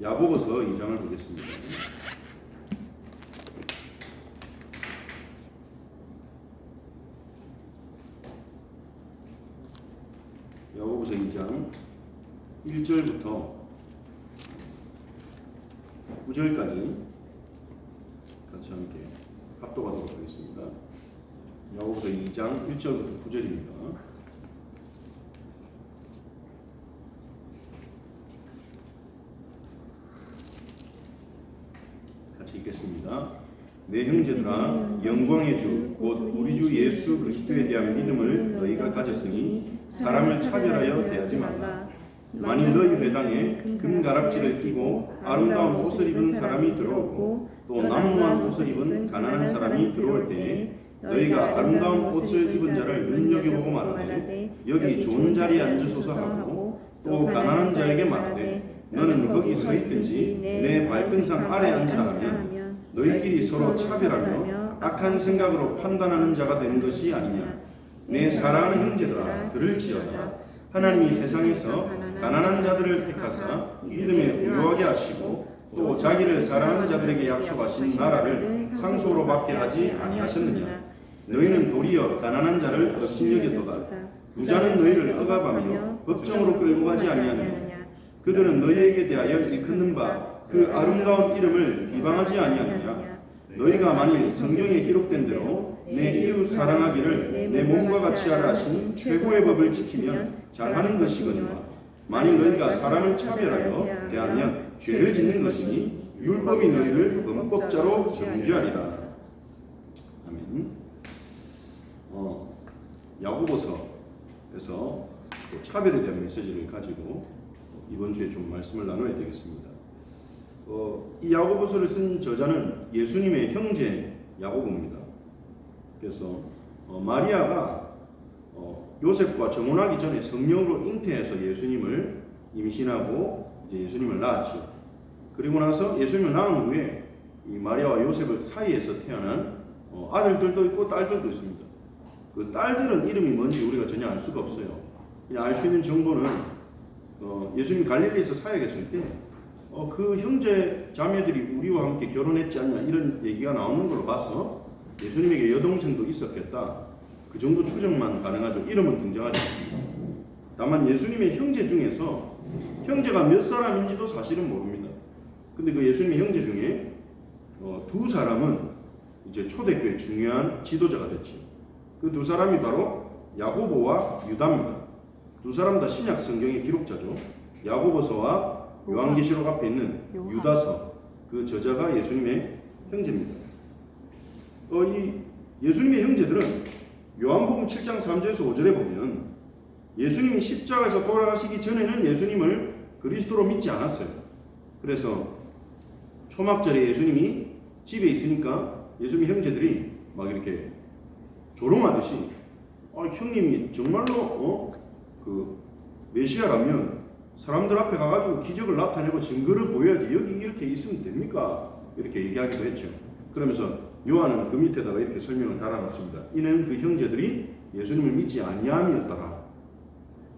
야고보서 2장을 보겠습니다. 야고보서 2장 1절부터 9절까지 같이 함께 합독하도록 하겠습니다. 야고보서 2장 1절부터 9절입니다. 같이 읽겠습니다. 내 형제들아, 영광의 주 곧 우리 주 예수 그리스도에 대한 믿음을 너희가 가졌으니 사람을 차별하여 대하지 말라. 만일 너희 회당에 금가락지를 끼고 아름다운 옷을 입은 사람이 들어오고 또 남루한 옷을 입은 가난한 사람이 들어올 때에 너희가 아름다운 옷을 입은 자를 눈여겨보고 말하되 여기 좋은 자리에 앉으소서 하고 또 가난한 자에게 말하되 너는 거기 서 있든지 내 발등상 아래 앉으라 하면 너희끼리 서로 차별하며 악한 생각으로 판단하는 자가 되는 것이 아니냐. 내 사랑하는 형제들아, 들을지어다. 하나님이 세상에서 가난한 자들을 택하사 믿음에 부유하게 하시고 또 자기를 사랑하는 자들에게 약속하신 나라를 상속으로 받게 하지 아니하셨느냐. 너희는 도리어 가난한 자를 업신여겼도다. 부자는 너희를 억압하며 법정으로 끌고 가지 아니하느냐. 그들은 너희에게 대하여 일컫는 바 그 아름다운 이름을 비방하지 아니하느냐. 너희가 만일 성경에 기록된 대로 내 이웃 사랑하기를 내 몸과 같이 하라 하신 최고의 법을 지키면 잘하는 것이거니와 만일 너희가 사람을 차별하여 대하면 죄를 짓는 것이니 율법이 너희를 범법자로 정죄하리라. 아멘. 야고보서에서 차별에 대한 메시지를 가지고 이번 주에 좀 말씀을 나눠야 되겠습니다. 이 야고보서를 쓴 저자는 예수님의 형제 야고보입니다. 그래서 마리아가 요셉과 정혼하기 전에 성령으로 잉태해서 예수님을 임신하고 이제 예수님을 낳았죠. 그리고 나서 예수님을 낳은 후에 이 마리아와 요셉 사이에서 태어난 아들들도 있고 딸들도 있습니다. 그 딸들은 이름이 뭔지 우리가 전혀 알 수가 없어요. 그냥 알 수 있는 정보는 예수님 갈릴리에서 사역했을 때 그 형제 자매들이 우리와 함께 결혼했지 않냐 이런 얘기가 나오는 걸로 봐서 예수님에게 여동생도 있었겠다. 그 정도 추정만 가능하죠. 이름은 등장하지 않습니다. 다만 예수님의 형제 중에서 형제가 몇 사람인지도 사실은 모릅니다. 근데 그 예수님의 형제 중에 두 사람은 이제 초대교회 중요한 지도자가 됐죠. 그 두 사람이 바로 야고보와 유다입니다. 두 사람 다 신약 성경의 기록자죠. 야고보서와 요한계시록 앞에 있는 유다서, 그 저자가 예수님의 형제입니다. 이 예수님의 형제들은 요한복음 7장 3절에서 5절에 보면 예수님이 십자가에서 돌아가시기 전에는 예수님을 그리스도로 믿지 않았어요. 그래서 초막절에 예수님이 집에 있으니까 예수님 형제들이 막 이렇게 조롱하듯이 형님이 정말로 그 메시아라면 사람들 앞에 가가지고 기적을 나타내고 증거를 보여야지 여기 이렇게 있으면 됩니까? 이렇게 얘기하기도 했죠. 그러면서 요한은 그 밑에다가 이렇게 설명을 달아놨습니다. 이는 그 형제들이 예수님을 믿지 아니함이었더라.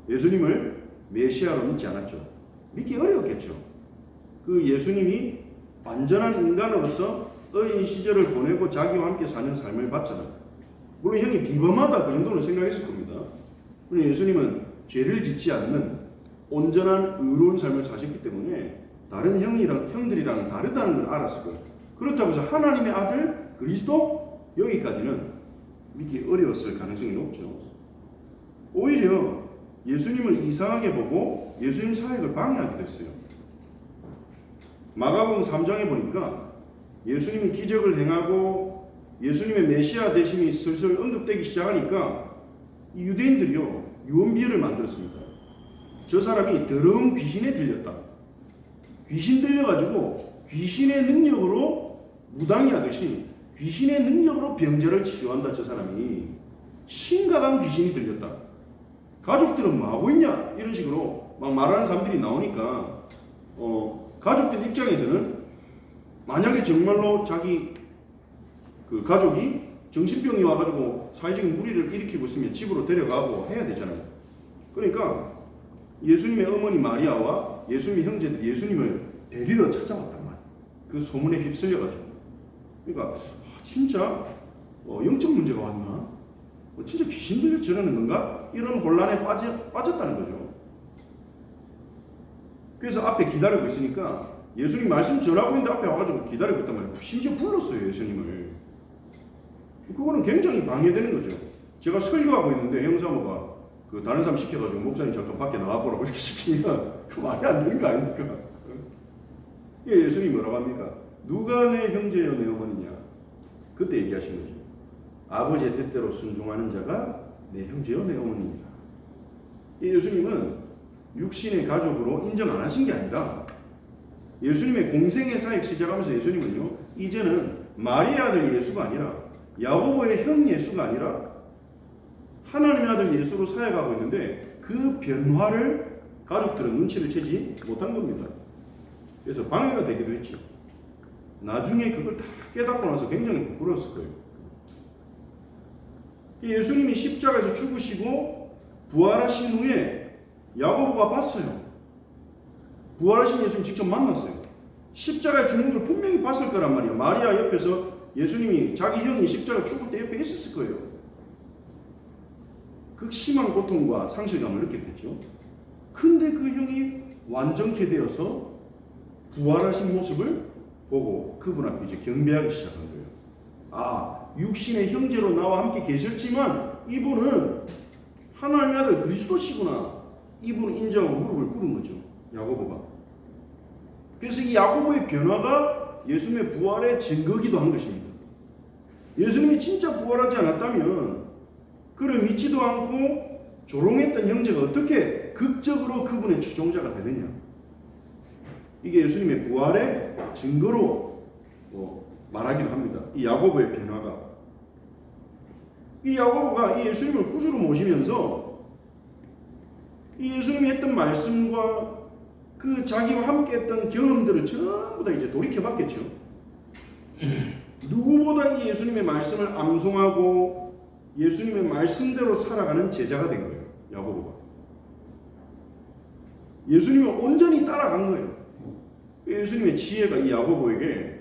예수님을 메시아로 믿지 않았죠. 믿기 어려웠겠죠. 그 예수님이 완전한 인간으로서 어린 시절을 보내고 자기와 함께 사는 삶을 봤잖아요. 물론 형이 비범하다 그 정도는 생각했을 겁니다. 그런데 예수님은 죄를 짓지 않는 온전한 의로운 삶을 사셨기 때문에 다른 형들이랑 다르다는 걸 알았을 거예요. 그렇다고 해서 하나님의 아들 그리스도 여기까지는 믿기 어려웠을 가능성이 높죠. 오히려 예수님을 이상하게 보고 예수님 사역을 방해하기도 했어요. 마가복음 3장에 보니까 예수님이 기적을 행하고 예수님의 메시아 되심이 슬슬 언급되기 시작하니까 이 유대인들이요 유언비어를 만들었습니다. 저 사람이 더러운 귀신에 들렸다. 귀신 들려가지고 귀신의 능력으로 무당이하듯이 귀신의 능력으로 병자를 치료한다. 저 사람이 심각한 귀신이 들렸다. 가족들은 뭐 하고 있냐 이런 식으로 막 말하는 사람들이 나오니까 가족들 입장에서는 만약에 정말로 자기 그 가족이 정신병이 와가지고 사회적인 무리를 일으키고 있으면 집으로 데려가고 해야 되잖아요. 그러니까 예수님의 어머니 마리아와 예수님의 형제들이 예수님을 데리러 찾아왔단 말이에요. 그 소문에 휩쓸려가지고. 그러니까 진짜 영적 문제가 왔나? 진짜 귀신들이 저러는 건가? 이런 혼란에 빠졌다는 거죠. 그래서 앞에 기다리고 있으니까 예수님 말씀 전하고 있는데 앞에 와가지고 기다리고 있단 말이에요. 심지어 불렀어요, 예수님을. 그거는 굉장히 방해되는 거죠. 제가 설교하고 있는데 형사모가 그 다른 사람 시켜가지고 목사님 잠깐 밖에 나와보라고 이렇게 시키면 그 말이 안 되는 거 아닙니까? 예수님이 뭐라고 합니까? 누가 내 형제여 내 어머니냐? 그때 얘기하신 거죠. 아버지의 뜻대로 순종하는 자가 내 형제여 내 어머니이다. 예수님은 육신의 가족으로 인정 안 하신 게 아니라 예수님의 공생의 사역 시작하면서 예수님은요, 이제는 마리의 아들 예수가 아니라 야고보의 형 예수가 아니라 하나님의 아들 예수로 사역하고 있는데 그 변화를 가족들은 눈치를 채지 못한 겁니다. 그래서 방해가 되기도 했죠. 나중에 그걸 다 깨닫고 나서 굉장히 부끄러웠을 거예요. 예수님이 십자가에서 죽으시고 부활하신 후에 야고보가 봤어요. 부활하신 예수님 직접 만났어요. 십자가에 죽는 걸 분명히 봤을 거란 말이에요. 마리아 옆에서 예수님이 자기 형이 십자가 죽을 때 옆에 있었을 거예요. 극심한 고통과 상실감을 느꼈겠죠. 근데 그 형이 완전케 되어서 부활하신 모습을 보고 그분 앞에 이제 경배하기 시작한 거예요. 아, 육신의 형제로 나와 함께 계셨지만 이분은 하나님의 아들 그리스도시구나. 이분을 인정하고 무릎을 꿇은 거죠. 야고보가. 그래서 이 야고보의 변화가 예수님의 부활의 증거기도 한 것입니다. 예수님이 진짜 부활하지 않았다면 그를 믿지도 않고 조롱했던 형제가 어떻게 극적으로 그분의 추종자가 되느냐. 이게 예수님의 부활의 증거로 말하기도 합니다. 이 야고보의 변화가. 이 야고보가 이 예수님을 구주로 모시면서 이 예수님이 했던 말씀과 그 자기와 함께 했던 경험들을 전부 다 이제 돌이켜봤겠죠. 누구보다 이 예수님의 말씀을 암송하고 예수님의 말씀대로 살아가는 제자가 된 거예요. 야고보가. 예수님을 온전히 따라간 거예요. 예수님의 지혜가 이 야고보에게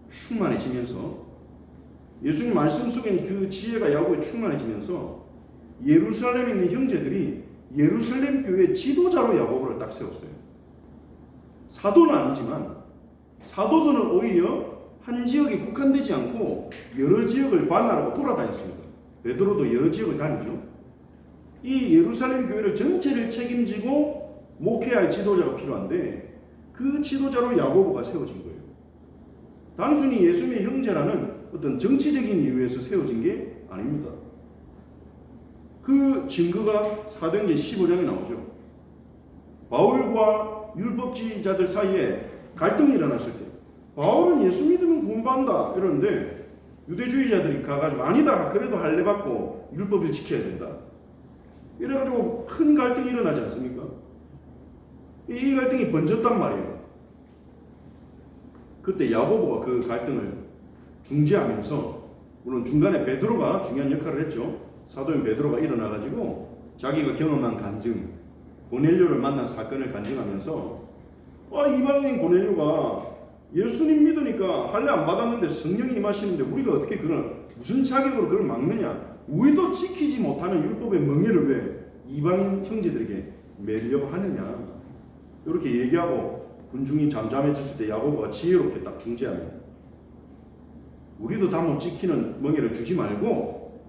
충만해지면서 예수님 말씀 속에 그 지혜가 야고보에 충만해지면서 예루살렘에 있는 형제들이 예루살렘 교회 지도자로 야고보를 딱 세웠어요. 사도는 아니지만 사도들은 오히려 한 지역에 국한되지 않고 여러 지역을 관할하고 돌아다녔습니다. 베드로도 여러 지역을 다니죠. 이 예루살렘 교회를 전체를 책임지고 목회할 지도자가 필요한데 그 지도자로 야고보가 세워진 거예요. 단순히 예수님의 형제라는 어떤 정치적인 이유에서 세워진 게 아닙니다. 그 증거가 사도행전 15장에 나오죠. 바울과 율법주의자들 사이에 갈등이 일어났을 때 바울은 예수 믿으면 구원받는다 이러는데 유대주의자들이 가가지고 아니다 그래도 할례 받고 율법을 지켜야 된다 이래가지고 큰 갈등이 일어나지 않습니까? 이 갈등이 번졌단 말이에요. 그때 야고보가 그 갈등을 중재하면서 물론 중간에 베드로가 중요한 역할을 했죠. 사도인 베드로가 일어나가지고 자기가 경험한 간증 고넬료를 만난 사건을 간증하면서 이방인 고넬료가 예수님 믿으니까 할례 안 받았는데 성령이 임하시는데 우리가 어떻게 그런 무슨 자격으로 그걸 막느냐. 우리도 지키지 못하는 율법의 멍에를 왜 이방인 형제들에게 매려고 하느냐. 이렇게 얘기하고 군중이 잠잠해졌을 때 야고보가 지혜롭게 딱 중재합니다. 우리도 다 못 지키는 멍에를 주지 말고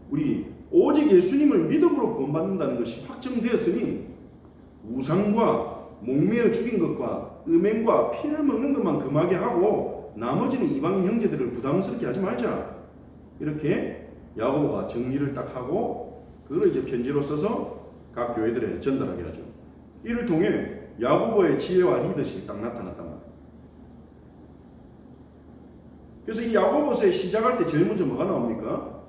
우리 오직 예수님을 믿음으로 구원받는다는 것이 확정되었으니 우상과 목매어 죽인 것과 음행과 피를 먹는 것만 금하게 하고 나머지는 이방인 형제들을 부담스럽게 하지 말자. 이렇게 야고보가 정리를 딱 하고 그걸 이제 편지로 써서 각 교회들에 전달하게 하죠. 이를 통해 야고보의 지혜와 리더십이 딱 나타났단 말이에요. 그래서 이 야고보서에 시작할 때 제일 먼저 뭐가 나옵니까?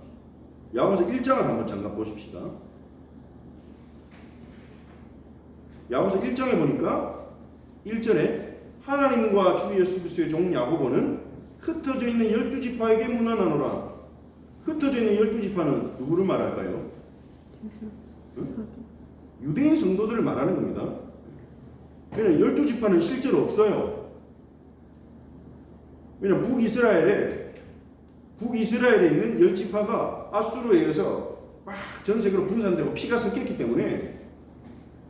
야고보서 1장을 한번 잠깐 보십시다. 야고보서 1장에 보니까 1절에 하나님과 주 예수 그리스도의 종 야고보는 흩어져 있는 12지파에게 문안하노라. 흩어져 있는 12지파는 누구를 말할까요? 응? 유대인 성도들을 말하는 겁니다. 왜냐면 12지파는 실제로 없어요. 왜냐면 북이스라엘에 있는 10지파가 아수르에 의해서 막 전 세계로 분산되고 피가 섞였기 때문에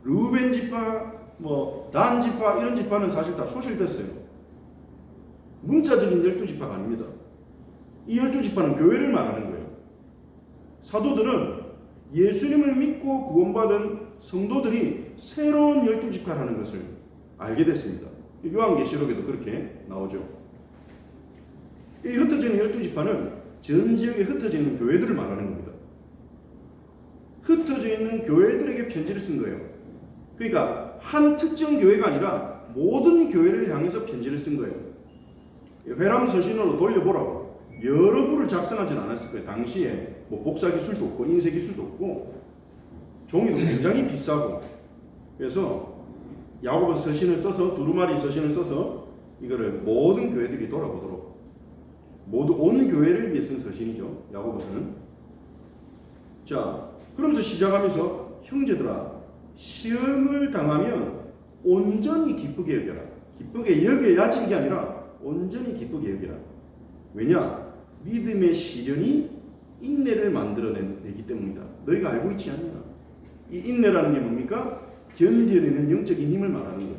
르우벤 지파, 단 지파 이런 지파는 사실 다 소실됐어요. 문자적인 12지파가 아닙니다. 이 12지파는 교회를 말하는 거예요. 사도들은 예수님을 믿고 구원받은 성도들이 새로운 12지파라는 것을 알게 됐습니다. 요한계시록에도 그렇게 나오죠. 이 흩어지는 12지파는 전 지역에 흩어져 있는 교회들을 말하는 겁니다. 흩어져 있는 교회들에게 편지를 쓴 거예요. 그러니까 한 특정 교회가 아니라 모든 교회를 향해서 편지를 쓴 거예요. 회람 서신으로 돌려보라고. 여러 부를 작성하진 않았을 거예요. 당시에 복사 기술도 없고 인쇄 기술도 없고 종이도 굉장히 비싸고. 그래서 야고보서 서신을 써서 두루마리 서신을 써서 이거를 모든 교회들이 돌아보도록 모두 온 교회를 위해 쓴 서신이죠. 야고보서는. 자, 그러면서 시작하면서 형제들아 시험을 당하면 온전히 기쁘게 여겨라. 기쁘게 여겨야지 이게 아니라 온전히 기쁘게 여겨라. 왜냐? 믿음의 시련이 인내를 만들어내기 때문이다. 너희가 알고 있지 않냐? 이 인내라는 게 뭡니까? 견뎌내는 영적인 힘을 말하는 거예요.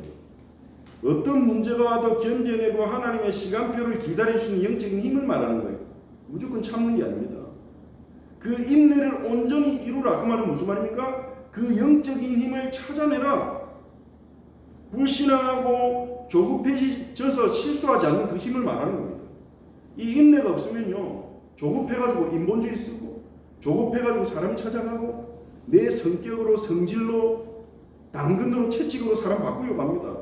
어떤 문제가 와도 견뎌내고 하나님의 시간표를 기다릴 수 있는 영적인 힘을 말하는 거예요. 무조건 참는 게 아닙니다. 그 인내를 온전히 이루라. 그 말은 무슨 말입니까? 그 영적인 힘을 찾아내라. 불신앙하고 조급해져서 실수하지 않는 그 힘을 말하는 겁니다. 이 인내가 없으면요, 조급해가지고 인본주의 쓰고, 조급해가지고 사람 찾아가고, 내 성격으로 성질로 당근으로 채찍으로 사람 바꾸려고 합니다.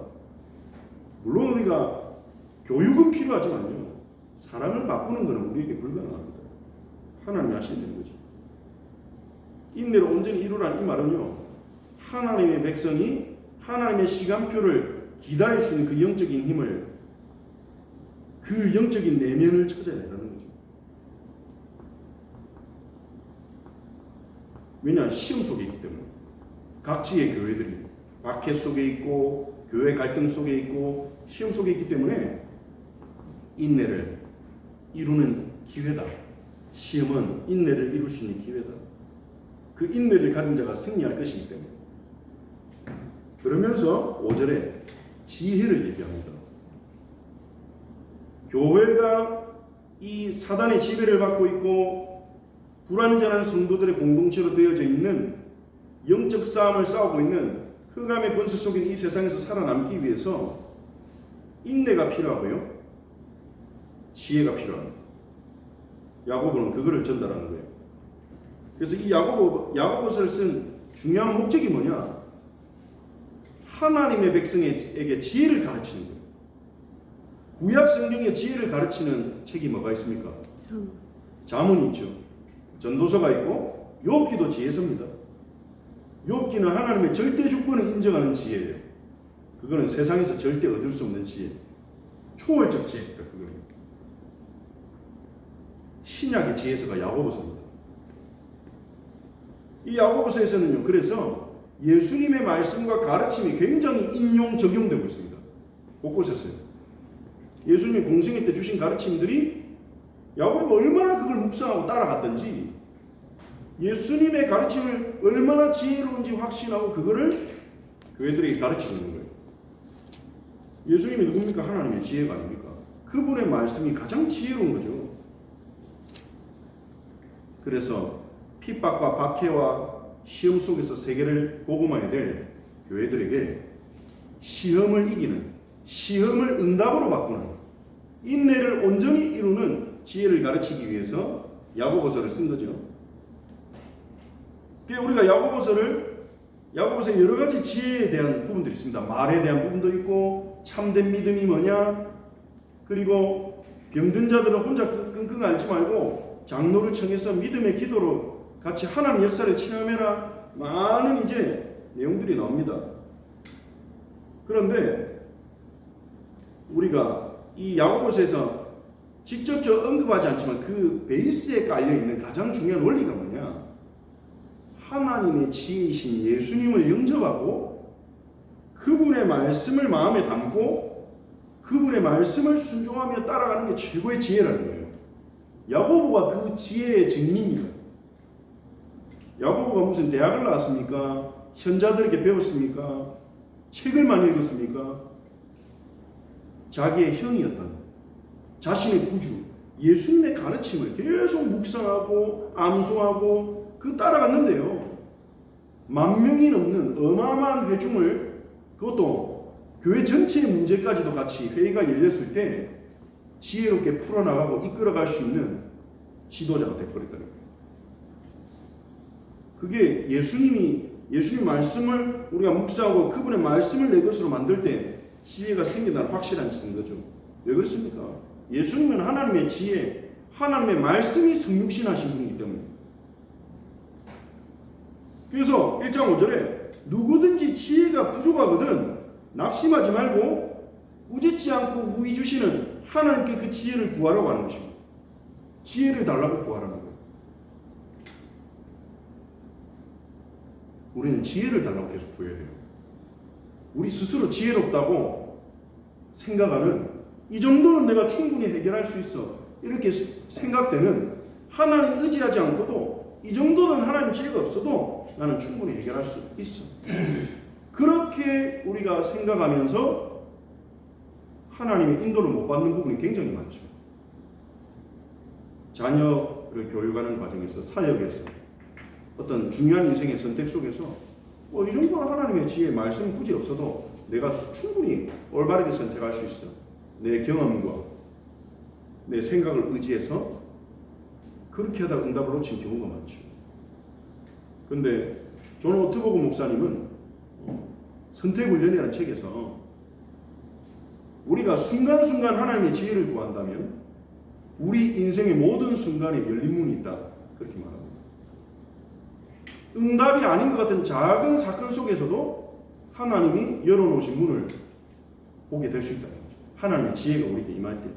물론 우리가 교육은 필요하지만요, 사람을 바꾸는 것은 우리에게 불가능합니다. 하나님이 하셔야 되는 거죠. 인내를 온전히 이루라는 이 말은요, 하나님의 백성이 하나님의 시간표를 기다릴 수 있는 그 영적인 힘을, 그 영적인 내면을 찾아내라는 거죠. 왜냐? 시험 속에 있기 때문에. 각지의 교회들이 박해 속에 있고 교회 갈등 속에 있고 시험 속에 있기 때문에 인내를 이루는 기회다. 시험은 인내를 이룰 수 있는 기회다. 그 인내를 가진 자가 승리할 것이기 때문에. 그러면서 5절에 지혜를 얘기합니다. 교회가 이 사단의 지배를 받고 있고 불완전한 성도들의 공동체로 되어져 있는 영적 싸움을 싸우고 있는 흑암의 권세 속에 이 세상에서 살아남기 위해서 인내가 필요하고요, 지혜가 필요합니다. 야고보는 그거를 전달하는 거예요. 그래서 이 야고보서를 쓴 중요한 목적이 뭐냐? 하나님의 백성에게 지혜를 가르치는 거예요. 구약 성경에 지혜를 가르치는 책이 뭐가 있습니까? 잠언이 있죠. 전도서가 있고 욥기도 지혜서입니다. 욥기는 하나님의 절대 주권을 인정하는 지혜예요. 그거는 세상에서 절대 얻을 수 없는 지혜, 초월적 지혜입니다. 그거는 신약의 지혜서가 야고보서입니다. 이 야고보서에서는요, 그래서 예수님의 말씀과 가르침이 굉장히 인용 적용되고 있습니다. 곳곳에서요. 예수님이 공생애 때 주신 가르침들이 야고보가 얼마나 그걸 묵상하고 따라갔던지, 예수님의 가르침을 얼마나 지혜로운지 확신하고 그거를 교회들에게 가르치는 거예요. 예수님이 누굽니까? 하나님의 지혜가 아닙니까? 그분의 말씀이 가장 지혜로운 거죠. 그래서 핍박과 박해와 시험 속에서 세계를 복음해야 될 교회들에게 시험을 이기는, 시험을 응답으로 바꾸는, 인내를 온전히 이루는 지혜를 가르치기 위해서 야고보서를 쓴 거죠. 우리가 야고보서에 여러 가지 지혜에 대한 부분들이 있습니다. 말에 대한 부분도 있고, 참된 믿음이 뭐냐, 그리고 병든 자들은 혼자 끙끙 앓지 말고 장로를 청해서 믿음의 기도로 같이 하나님 역사를 체험해라. 많은 이제 내용들이 나옵니다. 그런데 우리가 이 야고보서에서 직접적으로 언급하지 않지만 그 베이스에 깔려있는 가장 중요한 원리가 뭐냐? 하나님의 지혜이신 예수님을 영접하고 그분의 말씀을 마음에 담고 그분의 말씀을 순종하며 따라가는 게 최고의 지혜라는 거예요. 야고보가 그 지혜의 증인입니다. 야고보가 무슨 대학을 나왔습니까? 현자들에게 배웠습니까? 책을 많이 읽었습니까? 자기의 형이었던 자신의 구주 예수님의 가르침을 계속 묵상하고 암송하고 그 따라갔는데요. 10,000명이 넘는 어마어마한 회중을, 그것도 교회 전체의 문제까지도 같이 회의가 열렸을 때 지혜롭게 풀어나가고 이끌어갈 수 있는 지도자가 되어버렸다는 거예요. 그게 예수님 말씀을 우리가 묵상하고 그분의 말씀을 내 것으로 만들 때 지혜가 생긴다는 확실한 거죠. 왜 그렇습니까? 예수님은 하나님의 지혜, 하나님의 말씀이 성육신하신 분이기 때문에. 그래서 1장 5절에 누구든지 지혜가 부족하거든 낙심하지 말고 꾸짖지 않고 후히 주시는 하나님께 그 지혜를 구하라고 하는 것입니다. 지혜를 달라고 구하라는 거예요. 우리는 지혜를 달라고 계속 구해야 돼요. 우리 스스로 지혜롭다고 생각하는, 이 정도는 내가 충분히 해결할 수 있어, 이렇게 생각되는, 하나님 의지하지 않고도 이 정도는 하나님 지혜가 없어도 나는 충분히 해결할 수 있어, 그렇게 우리가 생각하면서 하나님의 인도를 못 받는 부분이 굉장히 많죠. 자녀를 교육하는 과정에서, 사역에서, 어떤 중요한 인생의 선택 속에서 이 정도는 하나님의 지혜, 말씀 굳이 없어도 내가 충분히 올바르게 선택할 수 있어, 내 경험과 내 생각을 의지해서 그렇게 하다 응답을 놓친 경우가 많죠. 근데 존 오트버그 목사님은 선택훈련이라는 책에서 우리가 순간순간 하나님의 지혜를 구한다면 우리 인생의 모든 순간에 열린 문이 있다, 그렇게 말합니다. 응답이 아닌 것 같은 작은 사건 속에서도 하나님이 열어놓으신 문을 보게 될 수 있다는 거죠. 하나님의 지혜가 우리에게 임할 때.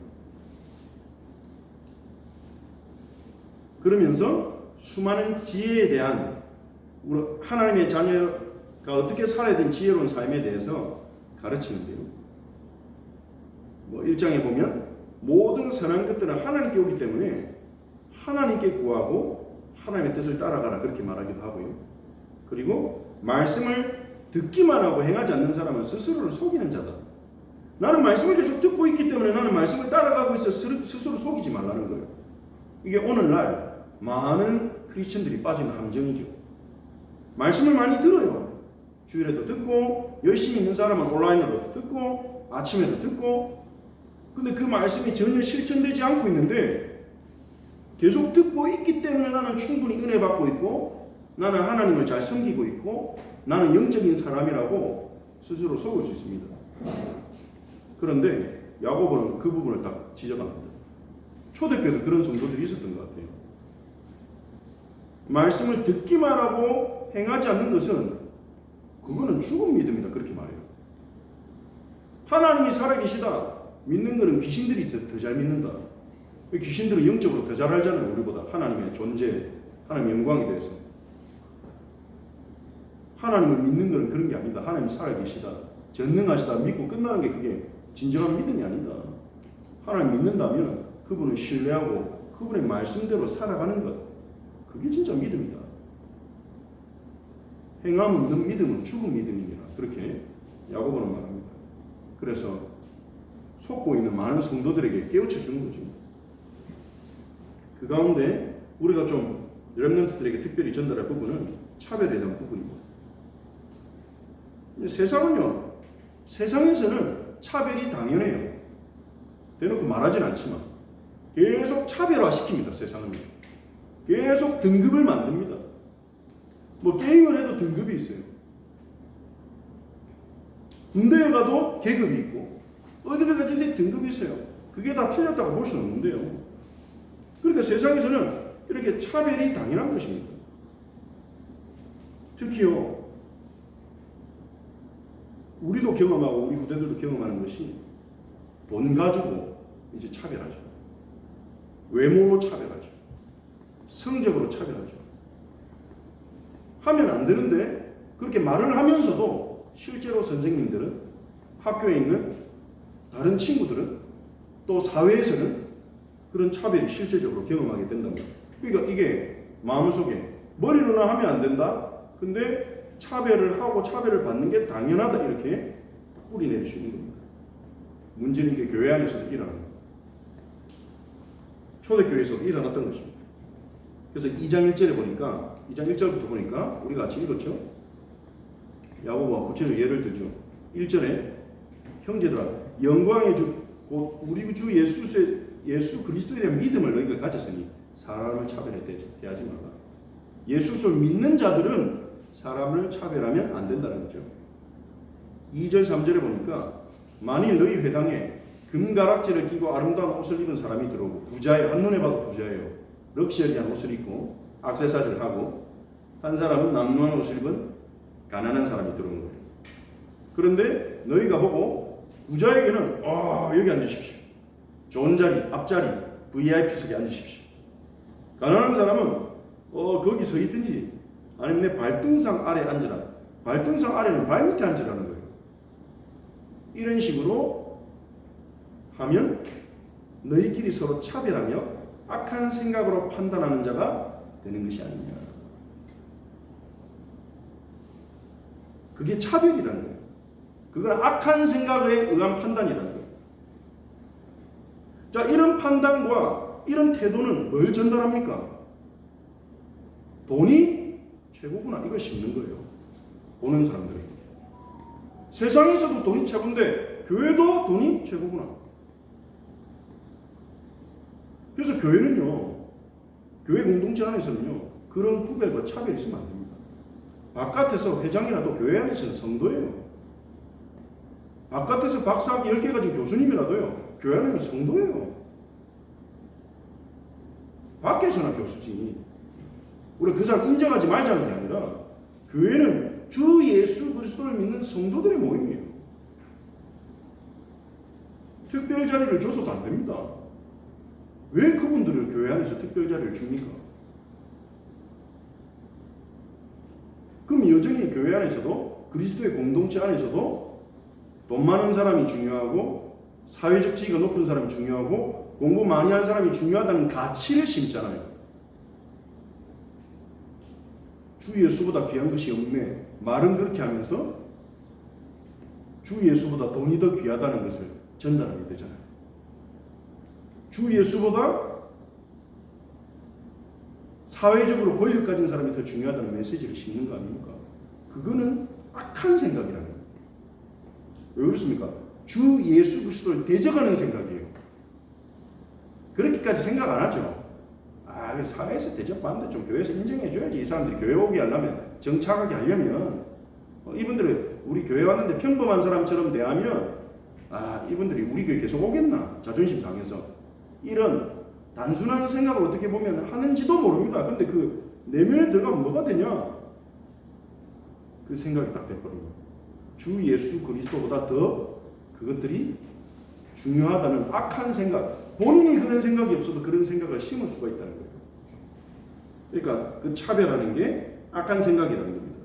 그러면서 수많은 지혜에 대한, 하나님의 자녀가 어떻게 살아야 되는 지혜로운 삶에 대해서 가르치는데요. 1장에 보면 모든 선한 것들은 하나님께 오기 때문에 하나님께 구하고 하나님의 뜻을 따라가라, 그렇게 말하기도 하고요. 그리고 말씀을 듣기만 하고 행하지 않는 사람은 스스로를 속이는 자다. 나는 말씀을 계속 듣고 있기 때문에 나는 말씀을 따라가고 있어, 스스로 속이지 말라는 거예요. 이게 오늘날 많은 크리스천들이 빠지는 함정이죠. 말씀을 많이 들어요. 주일에도 듣고, 열심히 있는 사람은 온라인으로도 듣고, 아침에도 듣고, 근데 그 말씀이 전혀 실천되지 않고 있는데, 계속 듣고 있기 때문에 나는 충분히 은혜 받고 있고, 나는 하나님을 잘 섬기고 있고, 나는 영적인 사람이라고 스스로 속을 수 있습니다. 그런데 야고보는 그 부분을 딱 지적합니다. 초대교회도 그런 성도들이 있었던 것 같아요. 말씀을 듣기만 하고 행하지 않는 것은, 그거는 죽은 믿음이다, 그렇게 말해요. 하나님이 살아계시다 믿는 것은 귀신들이 더 잘 믿는다. 귀신들은 영적으로 더 잘 알잖아요, 우리보다. 하나님의 존재, 하나님의 영광에 대해서. 하나님을 믿는 것은 그런 게 아니다. 하나님이 살아계시다, 전능하시다 믿고 끝나는 게 그게 진정한 믿음이 아니다. 하나님 믿는다면 그분을 신뢰하고 그분의 말씀대로 살아가는 것, 그게 진짜 믿음이다. 행함 없는 믿음은 죽은 믿음이니라, 그렇게 야고보는 말합니다. 그래서 속고 있는 많은 성도들에게 깨우쳐 주는 거죠. 그 가운데 우리가 좀 렘넌트들에게 특별히 전달할 부분은 차별에 대한 부분입니다. 세상은요, 세상에서는 차별이 당연해요. 대놓고 말하진 않지만 계속 차별화시킵니다. 세상은 계속 등급을 만듭니다. 게임을 해도 등급이 있어요. 군대에 가도 계급이 있고, 어디를 가든지 등급이 있어요. 그게 다 틀렸다고 볼 수는 없는데요. 그러니까 세상에서는 이렇게 차별이 당연한 것입니다. 특히요, 우리도 경험하고 우리 후대들도 경험하는 것이 돈 가지고 이제 차별하죠. 외모로 차별하죠. 성적으로 차별하죠. 하면 안 되는데 그렇게 말을 하면서도 실제로 선생님들은, 학교에 있는 다른 친구들은, 또 사회에서는 그런 차별이 실제적으로 경험하게 된단 말이에요. 그러니까 이게 마음속에 머리로는 하면 안 된다. 근데 차별을 하고 차별을 받는 게 당연하다. 이렇게 뿌리내릴 수 있는 겁니다. 문제는 이게 교회 안에서도 일어나는 거예요. 초대교회에서도 일어났던 것입니다. 그래서 2장 1절에 보니까 2장 1절부터 보니까 우리가 같이 읽었죠. 야고보가 구체적으로 예를 들죠. 1절에 형제들아 영광의 주 곧 우리 주 예수 그리스도에 대한 믿음을 너희가 가졌으니 사람을 차별해 대하지 말라. 예수를 믿는 자들은 사람을 차별하면 안 된다는 거죠. 2절 3절에 보니까 만일 너희 회당에 금가락지를 끼고 아름다운 옷을 입은 사람이 들어오고 부자예요. 한눈에 봐도 부자예요. 럭셔리한 옷을 입고 액세서리를 하고 한 사람은 남루한 옷을 입은 가난한 사람이 들어오는 거예요. 그런데 너희가 보고 부자에게는 여기 앉으십시오. 좋은 자리, 앞자리, VIP석에 앉으십시오. 가난한 사람은 거기 서 있든지 아니면 내 발등상 아래 앉으라. 발등상 아래는 발밑에 앉으라는 거예요. 이런 식으로 하면 너희끼리 서로 차별하며 악한 생각으로 판단하는 자가 되는 것이 아니냐. 그게 차별이라는 거예요. 그건 악한 생각에 의한 판단이라는 거예요. 자, 이런 판단과 이런 태도는 뭘 전달합니까? 돈이 최고구나 이걸 심는 거예요. 보는 사람들이. 세상에서도 돈이 최고인데 교회도 돈이 최고구나. 그래서 교회는요, 교회 공동체 안에서는요, 그런 구별과 차별이 있으면 안 됩니다. 바깥에서 회장이라도 교회 안에서는 성도예요. 바깥에서 박사학위 10개 가진 교수님이라도요, 교회 안에는 성도예요. 밖에서나 교수지. 우리 그 사람 인정하지 말자는 게 아니라 교회는 주 예수 그리스도를 믿는 성도들의 모임이에요. 특별 자리를 줘서도 안 됩니다. 왜 그분들을 교회 안에서 특별 자리를 줍니까? 그럼 여전히 교회 안에서도 그리스도의 공동체 안에서도 돈 많은 사람이 중요하고 사회적 지위가 높은 사람이 중요하고 공부 많이 한 사람이 중요하다는 가치를 심잖아요. 주 예수보다 귀한 것이 없네. 말은 그렇게 하면서 주 예수보다 돈이 더 귀하다는 것을 전달하게 되잖아요. 주 예수보다 사회적으로 권력 가진 사람이 더 중요하다는 메시지를 심는 거 아닙니까? 그거는 악한 생각이라는 거예요. 왜 그렇습니까? 주 예수 그리스도를 대적하는 생각이에요. 그렇게까지 생각 안 하죠. 사회에서 대접받는데 좀 교회에서 인정해줘야지. 이 사람들이 교회 오게 하려면, 정착하게 하려면, 이분들은 우리 교회 왔는데 평범한 사람처럼 대하면 이분들이 우리 교회 계속 오겠나? 자존심 상해서. 이런 단순한 생각을 어떻게 보면 하는지도 모릅니다. 근데 그 내면에 들어가면 뭐가 되냐? 그 생각이 딱 돼버립니다. 주 예수 그리스도보다 더 그것들이 중요하다는 악한 생각. 본인이 그런 생각이 없어도 그런 생각을 심을 수가 있다는 거예요. 그러니까 그 차별하는 게 악한 생각이라는 겁니다.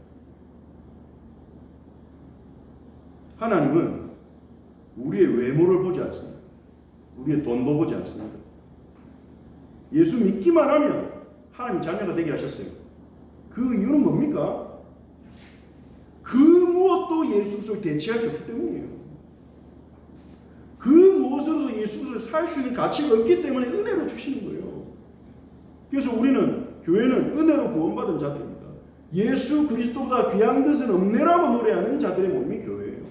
하나님은 우리의 외모를 보지 않습니다. 우리의 돈도 보지 않습니다. 예수 믿기만 하면 하나님 자녀가 되게 하셨어요. 그 이유는 뭡니까? 그 무엇도 예수 그리스도를 대체할 수 없기 때문이에요. 그 무엇으로도 예수 그리스도를 살 수 있는 가치가 없기 때문에 은혜로 주시는 거예요. 그래서 우리는 교회는 은혜로 구원받은 자들입니다. 예수 그리스도보다 귀한 것은 없네라고 노래하는 자들의 모임이 교회예요.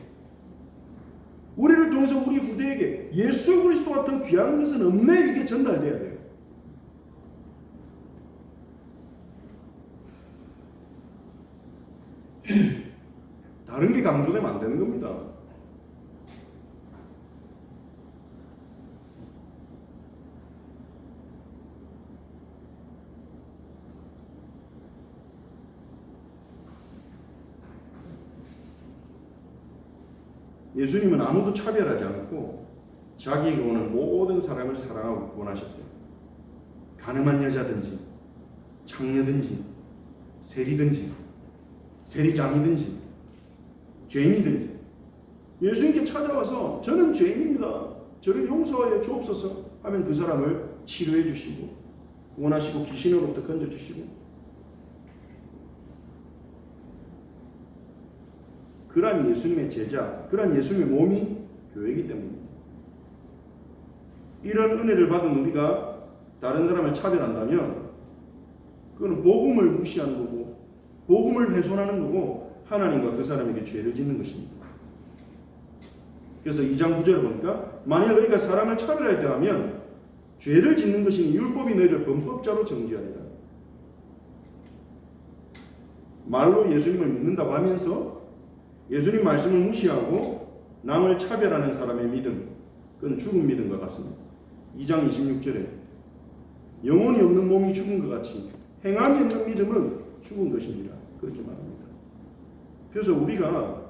우리를 통해서 우리 후대에게 예수 그리스도가 더 귀한 것은 없네, 이게 전달돼야 돼요. 다른 게 강조되면 안 되는 겁니다. 예수님은 아무도 차별하지 않고 자기에게 오는 모든 사람을 사랑하고 구원하셨어요. 가늠한 여자든지 창녀든지 세리든지 세리장이든지 죄인이들이 예수님께 찾아와서 저는 죄인입니다. 저를 용서하여 주옵소서 하면 그 사람을 치료해 주시고 구원하시고 귀신으로부터 건져주시고 그러한 예수님의 제자, 그러한 예수님의 몸이 교회이기 때문입니다. 이런 은혜를 받은 우리가 다른 사람을 차별한다면 그건 복음을 무시하는 거고 복음을 훼손하는 거고 하나님과 그 사람에게 죄를 짓는 것입니다. 그래서 2장 9절을 보니까 만일 너희가 사람을 차별하여 하면 죄를 짓는 것이니 율법이 너희를 범법자로 정죄하리라. 말로 예수님을 믿는다고 하면서 예수님 말씀을 무시하고 남을 차별하는 사람의 믿음, 그건 죽은 믿음과 같습니다. 2장 26절에 영혼이 없는 몸이 죽은 것 같이 행함이 없는 믿음은 죽은 것입니다. 그렇게 말합니다. 그래서 우리가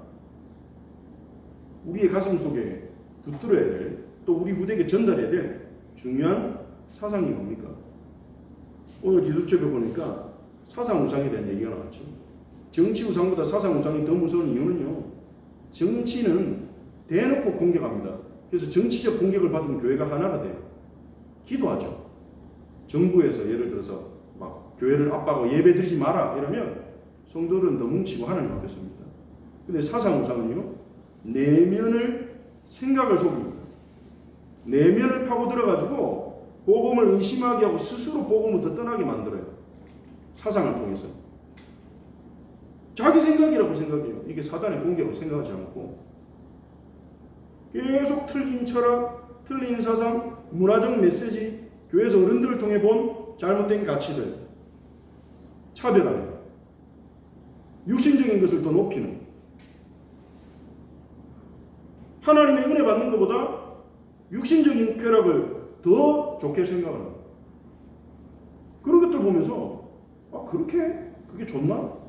우리의 가슴 속에 붙들어야 될, 또 우리 후대에게 전달해야 될 중요한 사상이 뭡니까? 오늘 기도책을 보니까 사상 우상에 대한 얘기가 나왔죠. 정치 우상보다 사상 우상이 더 무서운 이유는요, 정치는 대놓고 공격합니다. 그래서 정치적 공격을 받은 교회가 하나가 돼요. 기도하죠. 정부에서 예를 들어서 막 교회를 압박하고 예배 드리지 마라 이러면 성도들은 더 뭉치고 하나님 앞에 섭니다. 근데 사상 우상은요, 내면을 생각을 속입니다. 내면을 파고 들어가지고 복음을 의심하게 하고 스스로 복음을 떠나게 만들어요. 사상을 통해서. 자기 생각이라고 생각해요. 이게 사단의 공격을 생각하지 않고 계속 틀린 철학, 틀린 사상, 문화적 메시지, 교회에서 어른들을 통해 본 잘못된 가치들, 차별하는, 육신적인 것을 더 높이는, 하나님의 은혜 받는 것보다 육신적인 쾌락을 더 좋게 생각하는, 그런 것들 보면서 그게 좋나?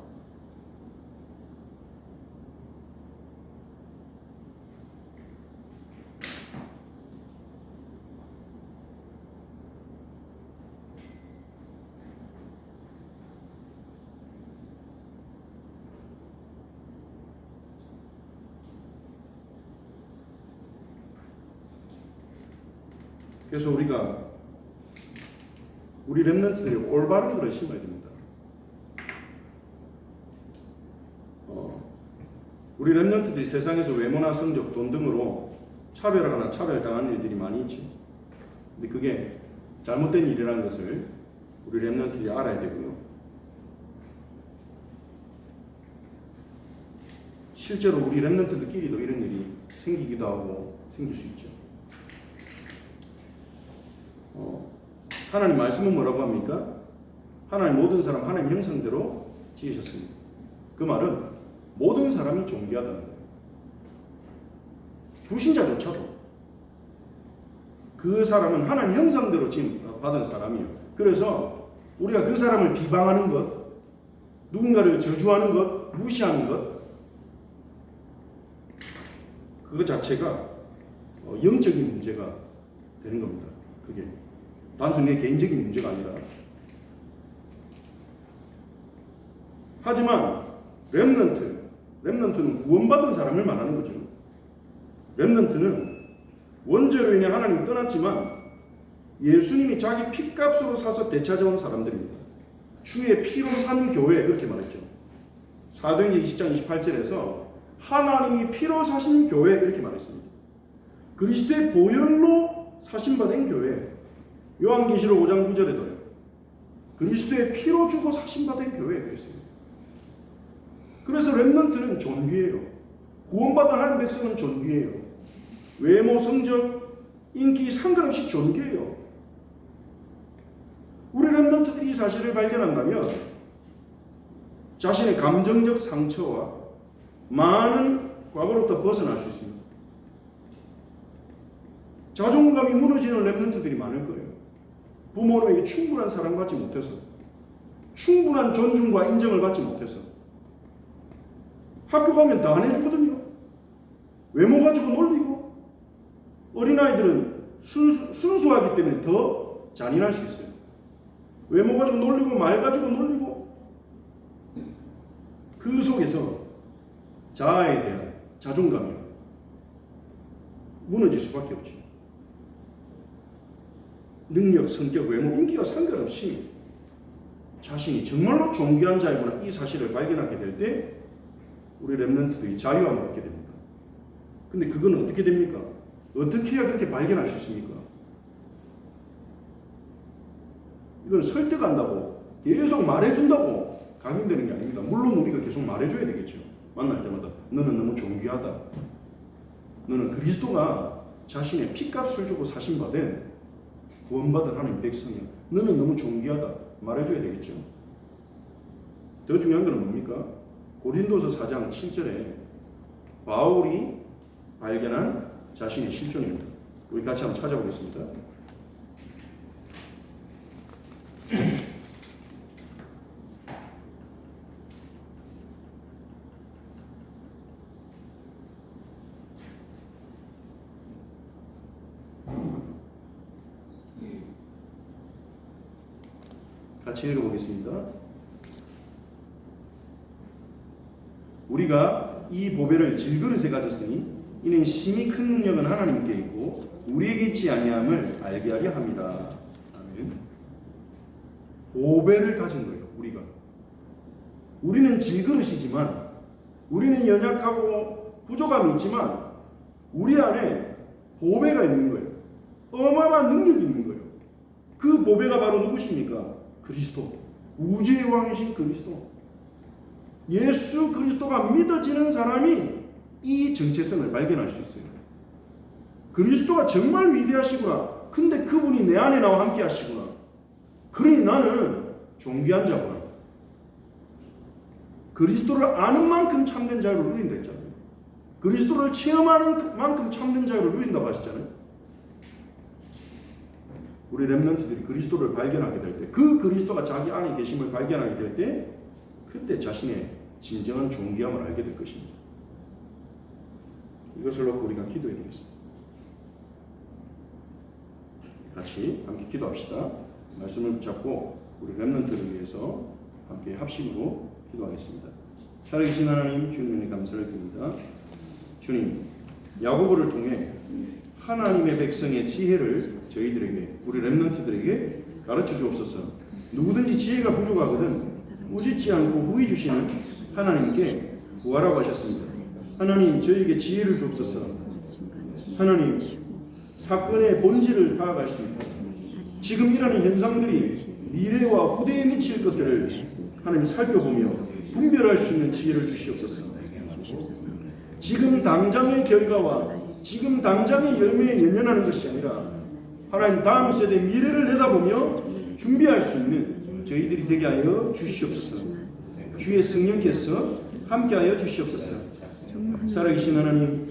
그래서 우리 렘넌트들이 올바른 것을 심어야 됩니다. 우리 렘넌트들이 세상에서 외모나 성적, 돈 등으로 차별하거나 차별당하는 일들이 많이 있죠. 근데 그게 잘못된 일이라는 것을 우리 렘넌트들이 알아야 되고요. 실제로 우리 렘넌트들끼리도 이런 일이 생기기도 하고 생길 수 있죠. 하나님 말씀은 뭐라고 합니까? 하나님 모든 사람 하나님 형상대로 지으셨습니다. 그 말은 모든 사람이 존귀하다는 거예요. 불신자조차도 그 사람은 하나님 형상대로 받은 사람이에요. 그래서 우리가 그 사람을 비방하는 것, 누군가를 저주하는 것, 무시하는 것, 그것 자체가 영적인 문제가 되는 겁니다. 그게 단순히 내 개인적인 문제가 아니라. 하지만 렘넌트는 구원받은 사람을 말하는 거죠. 렘넌트는 원죄로 인해 하나님을 떠났지만 예수님이 자기 피값으로 사서 되찾아온 사람들입니다. 주의 피로 산 교회, 그렇게 말했죠. 사도행전 20장 28절에서 하나님이 피로 사신 교회, 이렇게 말했습니다. 그리스도의 보혈로 사신받은 교회. 요한계시록 5장 9절에도요. 그리스도의 피로 주고 사신받은 교회, 그랬습니다. 그래서 렘넌트는 존귀해요. 구원받은 하나님 백성은 존귀해요. 외모, 성적, 인기 상관없이 존귀해요. 우리 렘넌트들이 이 사실을 발견한다면 자신의 감정적 상처와 많은 과거로부터 벗어날 수 있습니다. 자존감이 무너지는 렘넌트들이 많을 거예요. 부모로에게 충분한 사랑받지 못해서, 충분한 존중과 인정을 받지 못해서. 학교 가면 다 안 해주거든요. 외모 가지고 놀리고, 어린아이들은 순수하기 때문에 더 잔인할 수 있어요. 외모 가지고 놀리고, 말 가지고 놀리고, 그 속에서 자아에 대한 자존감이 무너질 수밖에 없지. 능력, 성격, 외모, 인기와 상관없이 자신이 정말로 존귀한 자이구나 이 사실을 발견하게 될 때 우리 렘넌트들이 자유함을 얻게 됩니다. 근데 그건 어떻게 됩니까? 어떻게 해야 그렇게 발견할 수 있습니까? 이건 설득한다고 계속 말해준다고 각인되는 게 아닙니다. 물론 우리가 계속 말해줘야 되겠죠. 만날 때마다 너는 너무 존귀하다. 너는 그리스도가 자신의 피값을 주고 사신받은 구원받은 하나님 백성이야. 너는 너무 존귀하다. 말해줘야 되겠죠. 더 중요한 건 뭡니까? 고린도서 4장 7절에 바울이 발견한 자신의 실존입니다. 우리 같이 한번 찾아보겠습니다. 같이 읽어보겠습니다. 우리가 이 보배를 질그릇에 가졌으니 이는 심히 큰 능력은 하나님께 있고 우리에게 있지 아니함을 알게 하려 합니다. 아멘. 보배를 가진 거예요. 우리는 질그릇이지만 우리는 연약하고 부족함이 있지만 우리 안에 보배가 있는 거예요. 어마어마한 능력이 있는 거예요. 그 보배가 바로 누구십니까? 그리스도. 우주의 왕이신 그리스도. 예수 그리스도가 믿어지는 사람이 이 정체성을 발견할 수 있어요. 그리스도가 정말 위대하시구나. 근데 그분이 내 안에 나와 함께 하시구나. 그러니 나는 존귀한 자구나. 그리스도를 아는 만큼 참된 자유를 누린다 했잖아요. 그리스도를 체험하는 만큼 참된 자유를 누린다고 하셨잖아요. 우리 렘넌트들이 그리스도를 발견하게 될 때, 그 그리스도가 자기 안에 계심을 발견하게 될 때, 그때 자신의 진정한 존귀함을 알게 될 것입니다. 이것을 놓고 우리가 기도해 드리겠습니다. 같이 함께 기도합시다. 말씀을 붙잡고 우리 렘넌트를 위해서 함께 합심으로 기도하겠습니다. 살아계신 하나님, 주님의 감사를 드립니다. 주님, 야고보를 통해 하나님의 백성의 지혜를 저희들에게, 우리 렘넌트들에게 가르쳐 주옵소서. 누구든지 지혜가 부족하거든 꾸짖지 않고 후히 주시는 하나님께 구하라고 하셨습니다. 하나님, 저희에게 지혜를 주옵소서. 하나님, 사건의 본질을 파악할 수 있고 지금 일하는 현상들이 미래와 후대에 미칠 것들을 하나님 살펴보며 분별할 수 있는 지혜를 주시옵소서. 지금 당장의 결과와 지금 당장의 열매에 연연하는 것이 아니라 하나님 다음 세대 미래를 내다보며 준비할 수 있는 저희들이 되게 하여 주시옵소서. 주의 성령께서 함께하여 주시옵소서. 살아계신 하나님,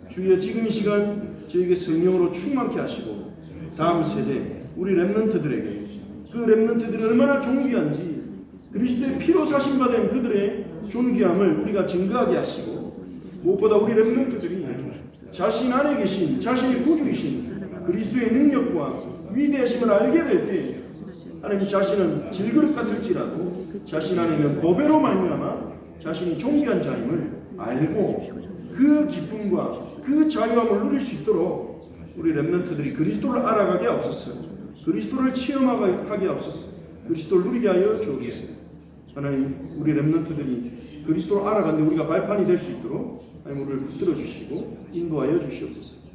주여 지금 이 시간 저에게 성령으로 충만케 하시고 다음 세대 우리 렘넌트들에게 그 렘넌트들이 얼마나 존귀한지 그리스도의 피로 사신받은 그들의 존귀함을 우리가 증거하게 하시고 무엇보다 우리 렘넌트들이 자신 안에 계신 자신의 구주이신 그리스도의 능력과 위대하심을 알게 될 때 하나님 자신은 질그릇 같을지라도 자신 안에는 보배로 말미암아 자신이 존귀한 자임을 알고 그 기쁨과 그 자유함을 누릴 수 있도록 우리 렘넌트들이 그리스도를 알아가게 하옵소서. 그리스도를 체험하게 하옵소서. 그리스도를 누리게 하여 주옵소서. 하나님, 우리 렘넌트들이 그리스도를 알아가는데 우리가 발판이 될 수 있도록 하나님 우리를 붙들어 주시고 인도하여 주시옵소서.